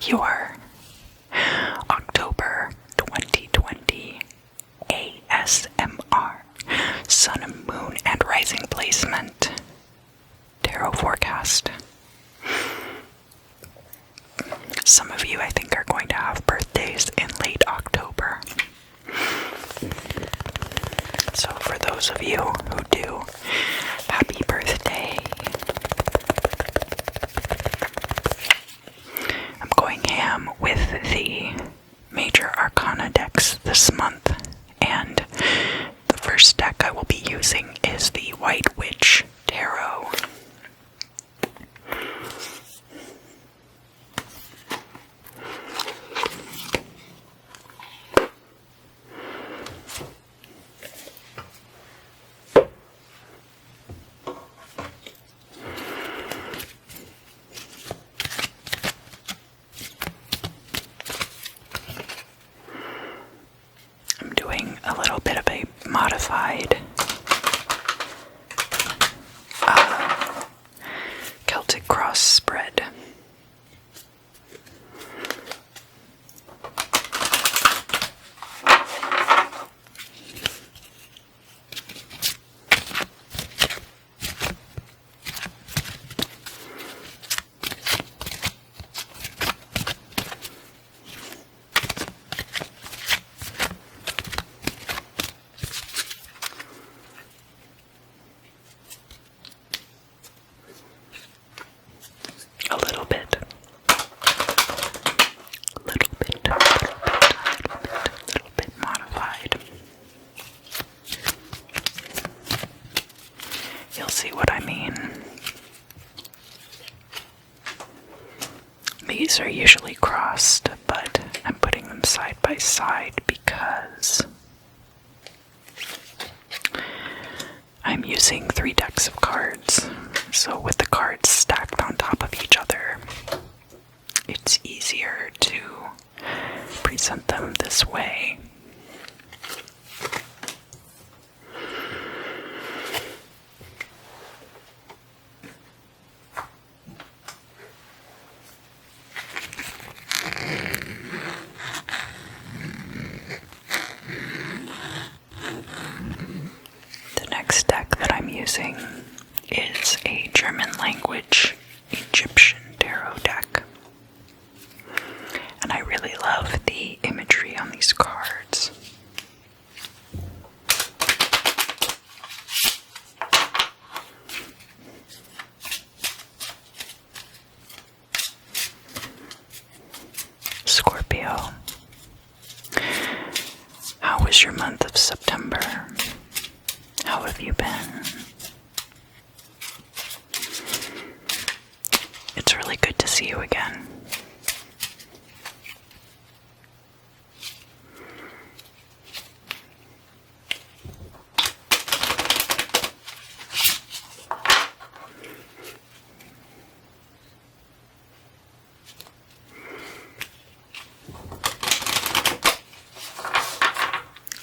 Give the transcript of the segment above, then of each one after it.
your October 2020 ASMR Sun and Moon and Rising Placement Tarot Forecast. Some of you, I think, are going to have birthdays in late October. So for those of you who do, happy birthday. I'm going ham with the Major Arcana decks this month, and the first deck I will be using is the White Witch Tarot. A little bit of a modified Celtic cross spread. A little bit modified. You'll see what I mean. These are usually crossed, but I'm putting them side by side because I'm using 3 decks of cards. So with the cards stacked on top of each other, it's easier to present them this way. The next deck that I'm using is a German language Egyptian tarot deck. And I really love the imagery on these cards. Scorpio. How was your month of September? How have you been? It's really good to see you again.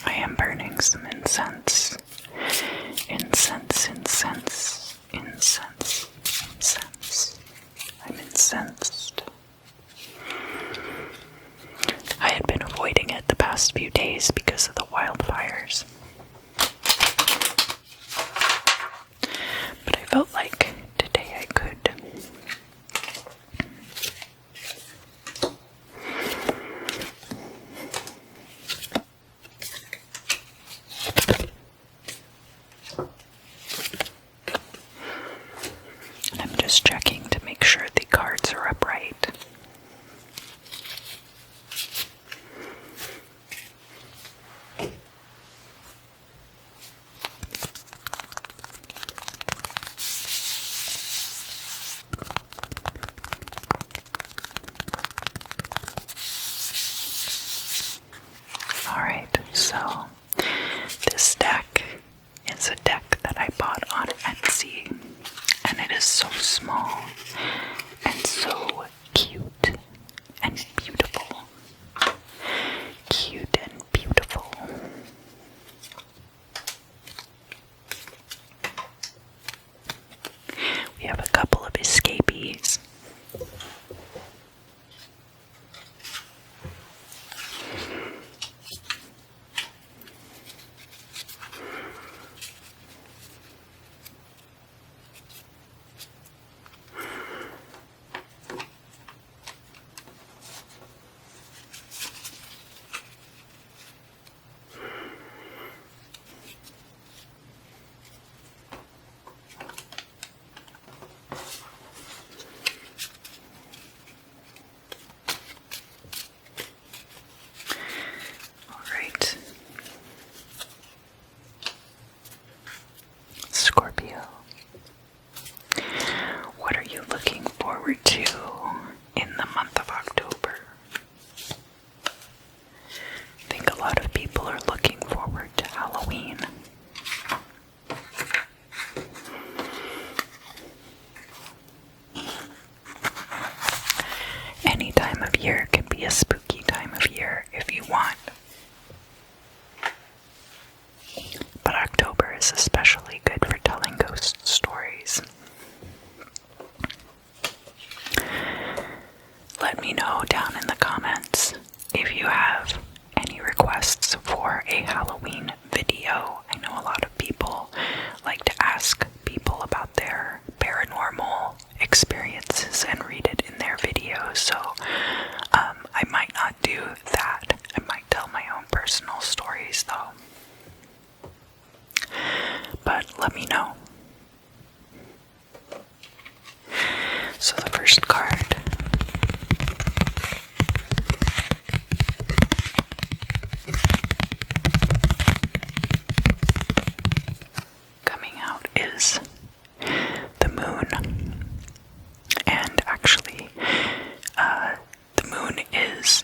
I am burning some incense. Incense. I'm incensed. time of year. It can be a spooky time of year if you want. But October is especially good for telling ghost stories. Let me know down in the comments if you have any requests for a Halloween video. I know a lot of people like to ask people about their paranormal experiences and read it in their videos, so I might not do that. I might tell my own personal stories though. But let me know. So the first card coming out is the moon. And actually, the moon is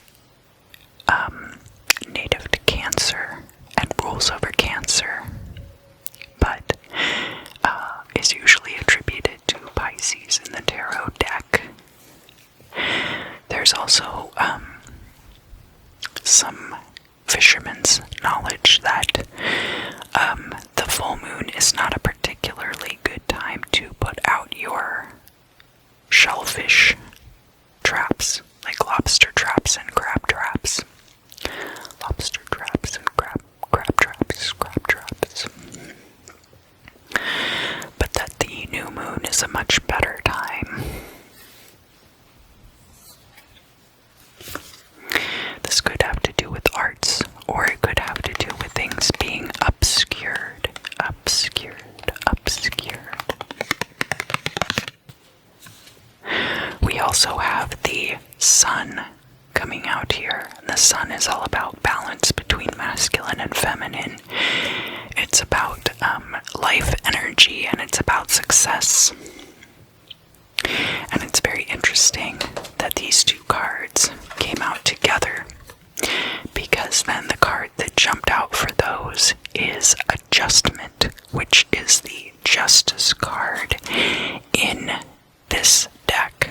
native to Cancer and rules over Cancer, but is usually attributed to Pisces in the tarot deck. There's also some fisherman's knowledge that the full moon is not a particularly good time to put out your shellfish traps, like lobster traps and crab traps. Lobster traps and crab traps. But that the new moon is a much better time. This could have to do with arts, or it could have to do with things being obscured. We also have the sun coming out here. The sun is all about balance between masculine and feminine. It's about life energy, and it's about success. And it's very interesting that these two cards came out together, because then the card that jumped out for those is Adjustment, which is the Justice card in this deck.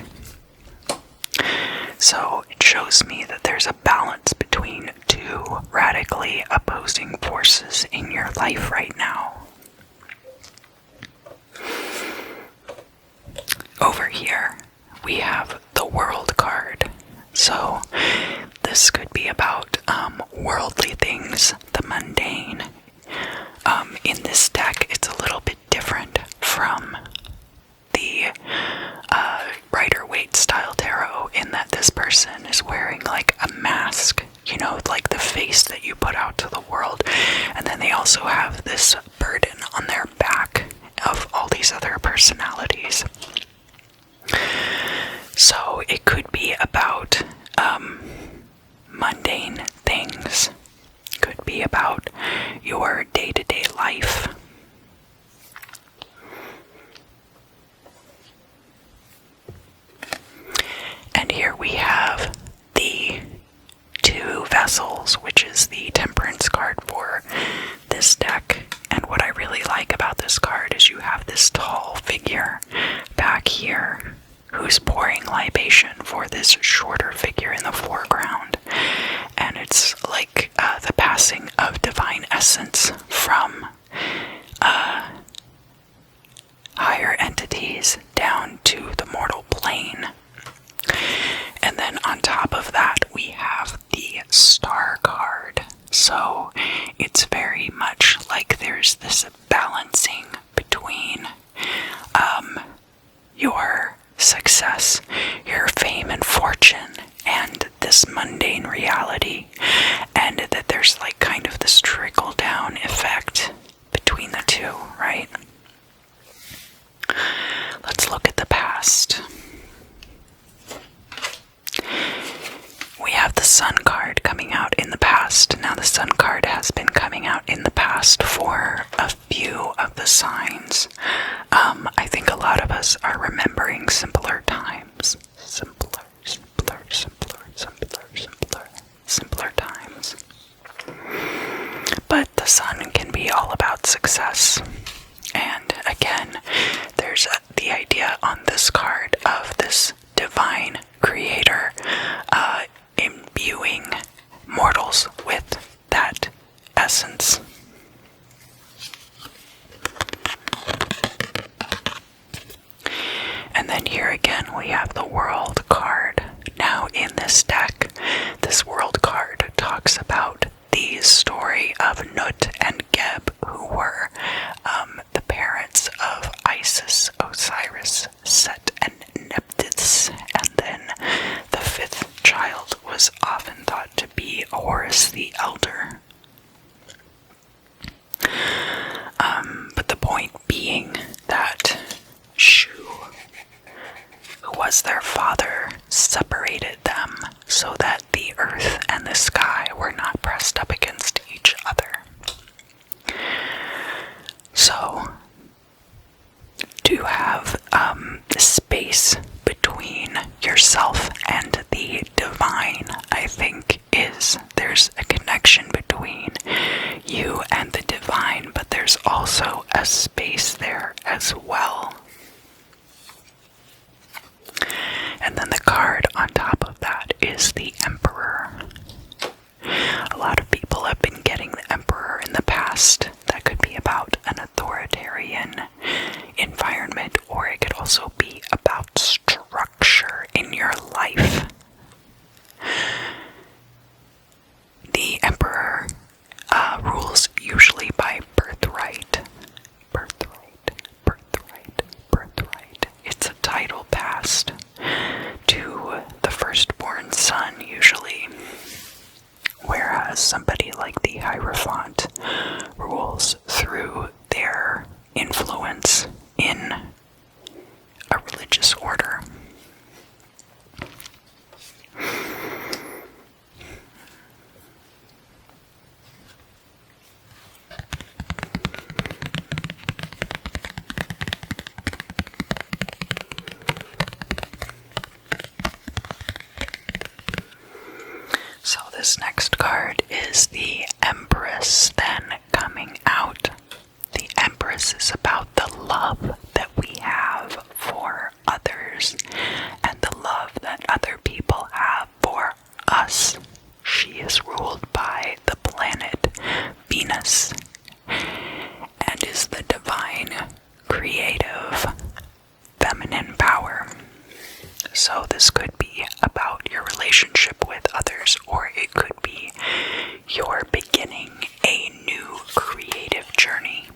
So it shows me that there's a balance between two radically opposing forces in your life right now. Over here, we have the World card. So this could be about worldly things, the mundane. In this deck, it's a little bit different from the Rider-Waite style tarot, in that this person is wearing like a mask, you know, like the face that you put out to the world, and then they also have this burden on their back of all these other personalities. So it could be about mundane things, could be about your day-to-day life. And here we have the two vessels, which is the Temperance card for this deck. And what I really like about this card is you have this tall figure back here who's pouring libation for this shorter figure in the foreground. And it's like the passing of divine essence from higher entities down to the mortal plane. And then on top of that, we have the Star card. So it's very much like there's this balancing between your success, your fame and fortune, and this mundane reality, and that there's like kind of this trickle down effect between the two, right? Let's look at the past. We have the Sun card coming out in the past. Now the Sun card has been coming out in the past for a few of the signs. I think a lot of us are remembering simpler times. Simpler times. But the Sun can be all about success. And again, there's the idea on this card of this divine creator this deck, this world card talks about the story of Nut and Geb, who were the parents of Isis, Osiris, Set, and Nephthys, and then the fifth child was often thought to be Horus the Elder. But the point being that Shu, who was their father, separated them so that the earth and the sky were not pressed up against each other. So, to have space between yourself and the divine, I think, there's a connection between you and the divine, but there's also a space there as well. And then the card on top of that is the Emperor. A lot of people have been getting the Emperor in the past. That could be about an authoritarian environment, or it could also be about structure in your life. The Emperor rules usually by birthright. Birthright. It's a title passed to the firstborn son, usually. Whereas somebody like the Hierophant rules through their influence in a religious order. So this next card is the Empress then coming out. The Empress is about the love that we have for others and the love that other people have for us. She is ruled by the planet Venus and is the divine, creative, feminine power. So this could be about your relationship with others, or it could be you're beginning a new creative journey.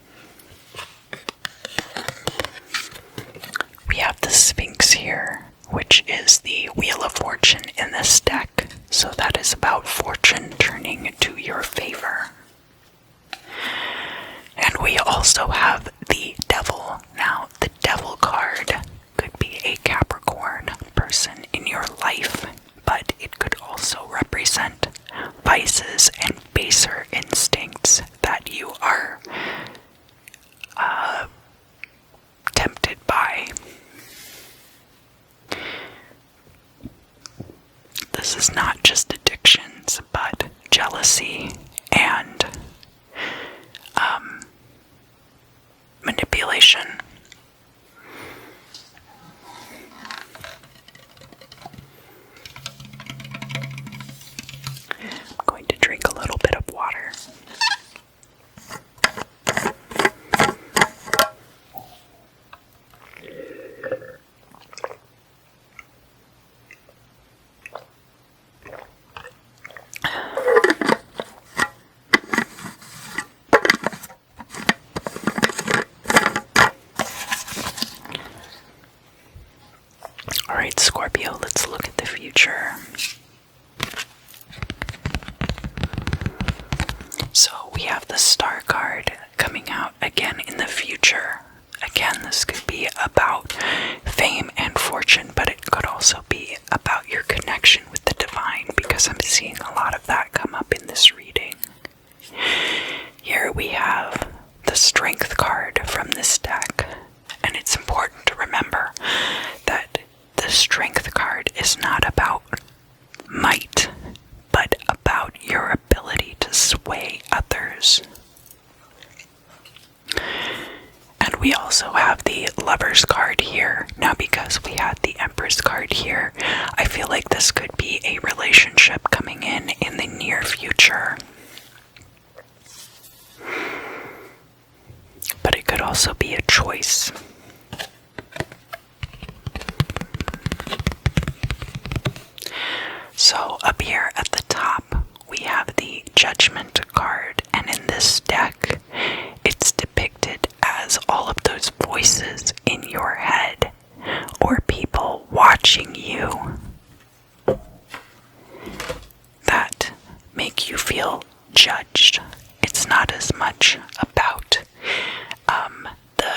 We have the Sphinx here, which is the Wheel of Fortune in this deck. So that is about fortune turning to your favor. And we also have the Devil. Now, the Devil card could be a Capricorn person in your life, but it could also represent vices and baser instincts that you are tempted by. This is not just addictions, but jealousy and manipulation. I'm going to drink a little bit of water. Alright, Scorpio, let's look at the future. So we have the Star card coming out again in the future. Again, this could be about fame and fortune, but it could also be about your connection with the divine, because I'm seeing a lot of that come up in this reading. Here we have the Strength card from this deck, and it's important to remember that the Strength card is not about might, but about your ability to sway others. And we also have the Lovers card here. Now, because we had the Empress card here, I feel like this could be a relationship coming in the near future. But it could also be a choice. So up here at the top, we have the Judgment card, and in this deck, it's depicted as all of those voices in your head, or people watching you, that make you feel judged. It's not as much about the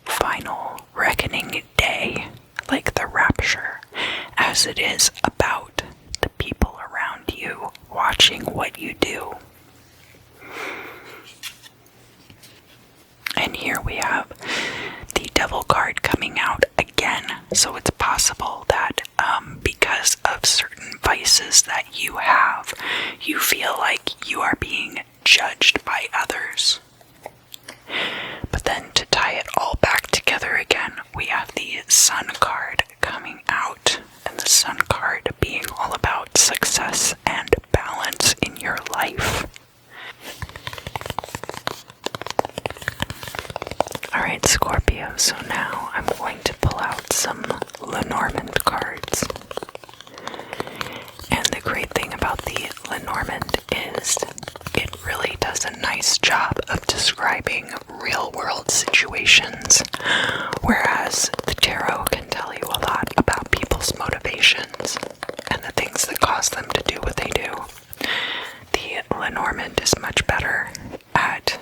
final reckoning day, like the rapture, as it is about the people around you watching what you do. And here we have the Devil card coming out again. So it's possible that because of certain vices that you have, you feel like you are being judged by others. But then to tie it all back together again, we have the Sun card coming out, and the Sun card being all about success and balance in your life. Alright, Scorpio, so now I'm going to pull out some Lenormand cards. And the great thing about the Lenormand is it really does a nice job of describing real-world situations, whereas the tarot can tell you a lot about people's motivations and the things that cause them to do what they do. The Lenormand is much better at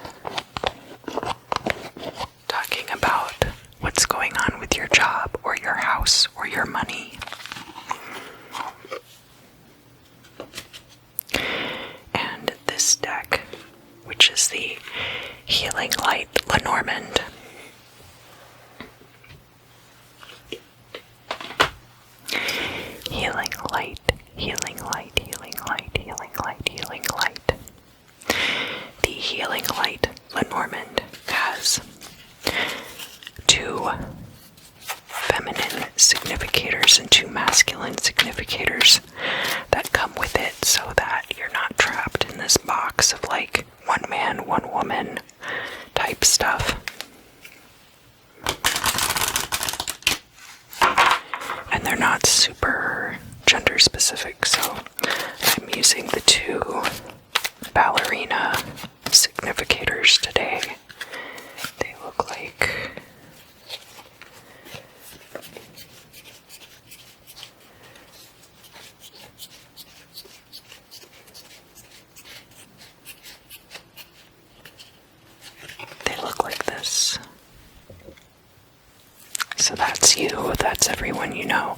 talking about what's going on with your job or your house or your money. And this deck, which is the Healing Light Lenormand, Healing Light, Healing Light, Healing Light, Healing Light, Healing Light. The Healing Light Lenormand has two feminine significators and two masculine significators that come with it, so that you're not trapped in this box of like one man, one woman type stuff. And they're not super gender specific, so I'm using the two ballerina significators today. They look like this. So that's you, that's everyone you know.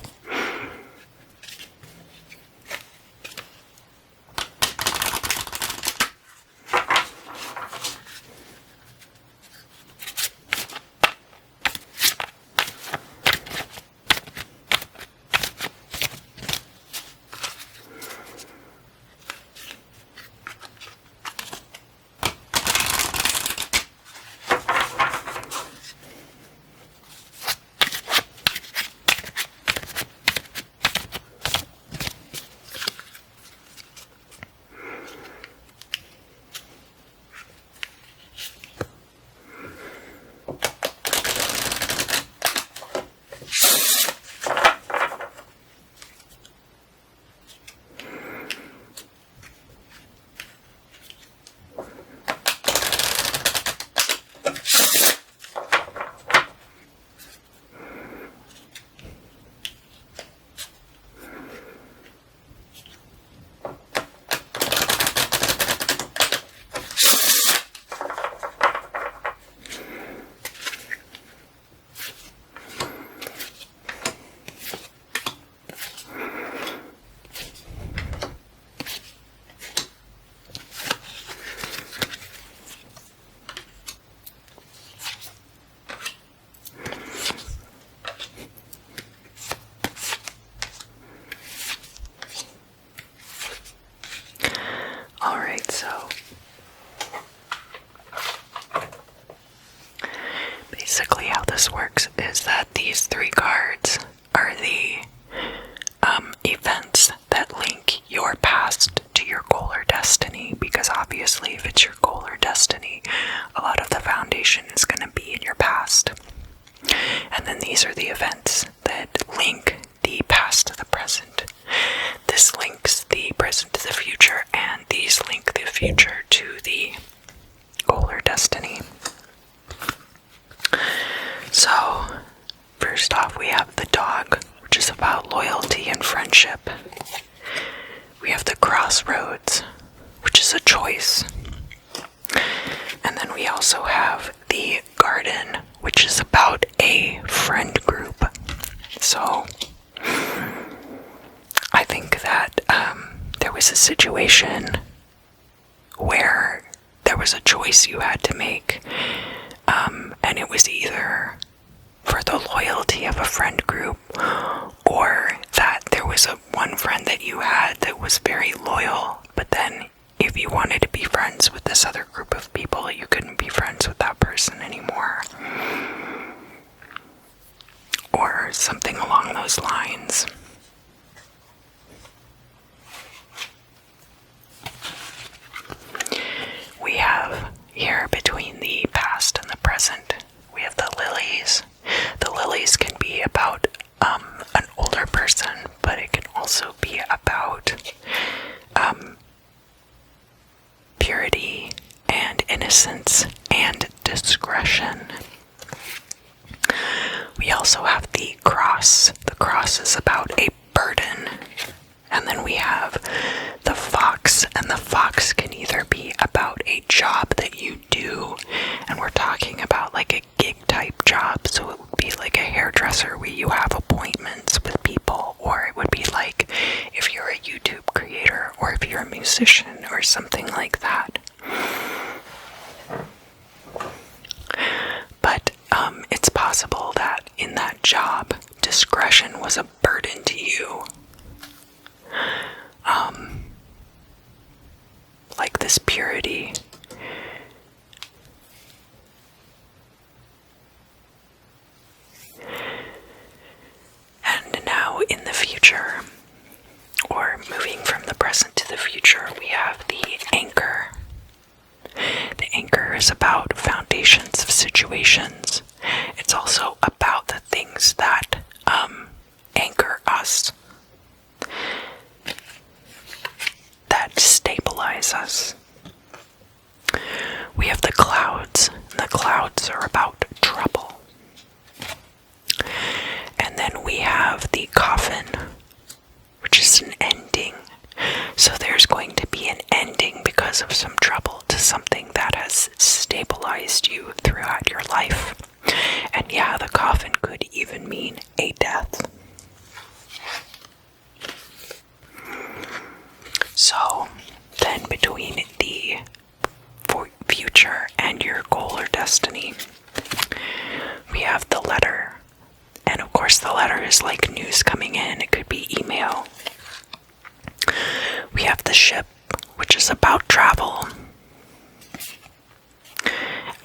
present to the future, and these link the future to the goal or destiny. So, first off, we have the dog, which is about loyalty and friendship. We have the crossroads, which is a choice. And then we also have the garden, which is about a friend group. So, I think that there was a situation where there was a choice you had to make, and it was either for the loyalty of a friend group, or that there was one friend that you had that was very loyal, but then if you wanted to be friends with this other group of people, you couldn't be friends with that person anymore. Or something along those lines. We have here between the past and the present, we have the lilies. The lilies can be about an older person, but it can also be about purity and innocence and discretion. We also have the cross. The cross is about a burden. And then we have the fox, and the fox can either be about a job that you do, and we're talking about like a gig type job, so it would be like a hairdresser where you have appointments with people, or it would be like if you're a YouTube creator, or if you're a musician, or something like that. But it's possible that in that job, discretion was a burden to you. Like this purity. And now in the future, or moving from the present to the future, we have the anchor. The anchor is about foundations of situations. It's also about the things that anchor us, that stabilize us. We have the clouds, and the clouds are about trouble. And then we have the coffin, which is an ending. So there's going to be an ending because of some trouble to something that has stabilized you throughout your life. And yeah, the coffin could even mean a death. So then between the future and your goal or destiny, we have the letter. And of course the letter is like news coming in. It could be email. We have the ship, which is about travel.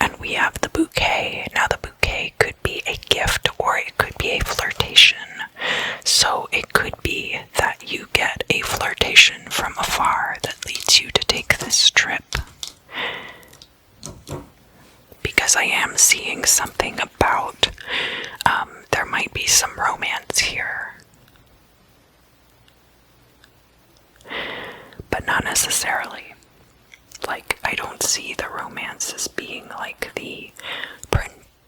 And we have the bouquet. Now the bouquet could be a gift, or it could be a flirtation. So it could be that you get a flirtation from afar that leads you to take this trip. Because I am seeing something about there might be some romance here. But not necessarily. Like, I don't see the romance as being like the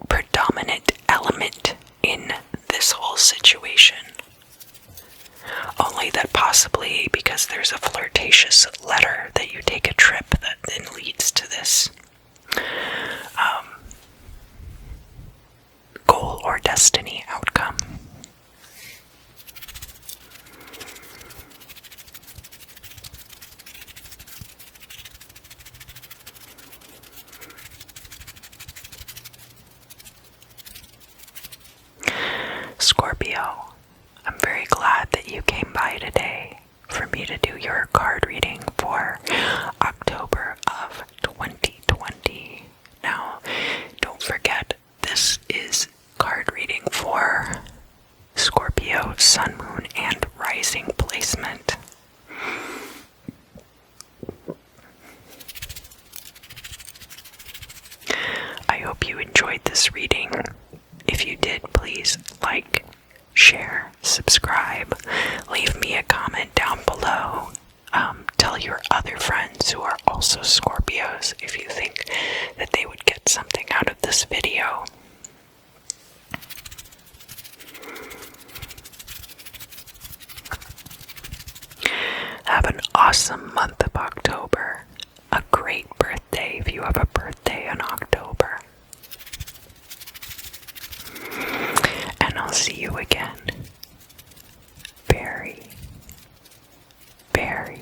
predominant element in this whole situation. Only that possibly because there's a flirtatious letter that you take a trip that then leads to this goal or destiny outcome. Scorpio, I'm very glad that you came by today for me to do your card reading for October of 2020. Now, don't forget, this is card reading for Scorpio, Sun, Moon, and Rising placement. I hope you enjoyed this reading. If you did, please like, share, subscribe, leave me a comment down below. have an awesome month of October. A great birthday if you have a birthday in October. And I'll see you again very, very